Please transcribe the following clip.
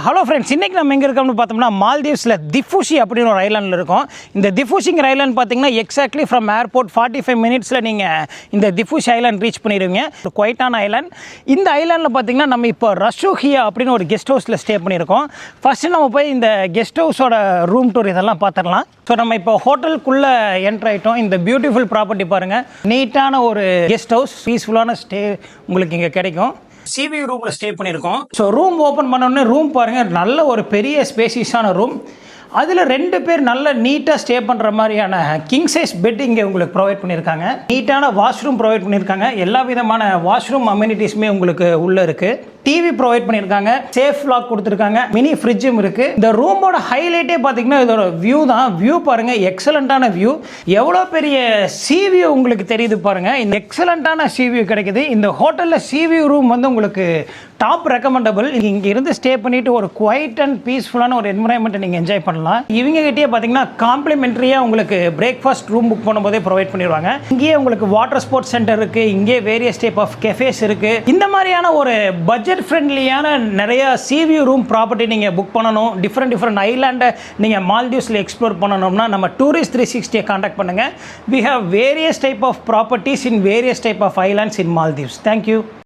Hello friends, இன்றைக்கி நம்ம எங்கே இருக்கோம்னு பார்த்தோம்னா மால்தீவ்ஸில் திஃபுஷி அப்படின்னு ஒரு ஐலாண்டில் இருக்கோம். இந்த திஃபுஷிங்கிற ஐலாண்ட் பார்த்தீங்கன்னா எக்ஸாக்ட்லி ஃப்ரம் ஏர்போர்ட் 45 மினிட்ஸில் நீங்கள் இந்த திஃபுஷி ஐலாண்ட் ரீச் பண்ணிடுவீங்க. ஒரு குவைட்டான ஐலாண்ட். இந்த ஐலாண்டில் பார்த்தீங்கன்னா நம்ம இப்போ ரஷூஹியா அப்படின்னு ஒரு கெஸ்ட் ஹவுஸில் ஸ்டே பண்ணியிருக்கோம். ஃபஸ்ட்டு நம்ம போய் இந்த கெஸ்ட் ஹவுஸோட ரூம் டூர் இதெல்லாம் பார்த்துடலாம். ஸோ நம்ம இப்போ ஹோட்டலுக்குள்ளே என்ட்ரு ஆகிட்டோம். இந்த பியூட்டிஃபுல் ப்ராப்பர்ட்டி பாருங்கள். நீட்டான ஒரு கெஸ்ட் ஹவுஸ், பீஸ்ஃபுல்லான ஸ்டே உங்களுக்கு இங்கே கிடைக்கும். சிவி ரூமில் ஸ்டே பண்ணியிருக்கோம். ஸோ ரூம் ஓப்பன் பண்ணோடனே ரூம் பாருங்கள், நல்ல ஒரு பெரிய ஸ்பேசியஸான ரூம். அதில் 2 பேர் நல்ல நீட்டாக ஸ்டே பண்ணுற மாதிரியான கிங் சைஸ் பெட் இங்கே உங்களுக்கு ப்ரொவைட் பண்ணியிருக்காங்க. நீட்டான வாஷ்ரூம் ப்ரொவைட் பண்ணியிருக்காங்க. எல்லா விதமான வாஷ்ரூம் அம்யூனிட்டிஸுமே உங்களுக்கு உள்ளே இருக்குது. டிவி ப்ரொவைட் பண்ணியிருக்காங்க. சேஃப் லாக் கொடுத்துருக்காங்க. மினி ஃப்ரிட்ஜும் இருக்குது. இந்த ரூமோட ஹைலைட்டே பார்த்தீங்கன்னா இதோட வியூ தான். வியூ பாருங்கள், எக்ஸலண்ட்டான வியூ. எவ்வளோ பெரிய சி வியூ உங்களுக்கு தெரியுது பாருங்கள். இந்த எக்ஸலண்ட்டான சி வியூ கிடைக்குது. இந்த ஹோட்டலில் சி வியூ ரூம் வந்து உங்களுக்கு டாப் ரெக்கமெண்டபிள். இங்கே இருந்து ஸ்டே பண்ணிவிட்டு ஒரு குவைட் அண்ட் பீஸ்ஃபுல்லான ஒரு என்வரான்மெண்ட்டை நீங்கள் என்ஜாய் பண்ணலாம். இவங்க கிட்டே பார்த்தீங்கன்னா காம்ப்ளிமெண்ட்ரியாக உங்களுக்கு பிரேக்ஃபாஸ்ட் ரூம் புக் பண்ணும்போதே ப்ரொவைட் பண்ணிடுவாங்க. இங்கேயே உங்களுக்கு வாட்டர் ஸ்போர்ட்ஸ் சென்டர் இருக்குது. இங்கே வேரியஸ் டைப் ஆஃப் கெஃபேஸ் இருக்குது. இந்த மாதிரியான ஒரு பட்ஜெட் ஃப்ரெண்ட்லியான நிறைய சீவியூ ரூம் ப்ராப்பர்ட்டி நீங்கள் புக் பண்ணணும், டிஃப்ரெண்ட் ஐலாண்டை நீங்கள் மால்தீவ்ஸில் எக்ஸ்ப்ளோர் பண்ணணும்னா நம்ம டூரிஸ்ட் 360 கான்டாக்ட் பண்ணுங்கள். We have various type of properties in various type of islands in Maldives. Thank you.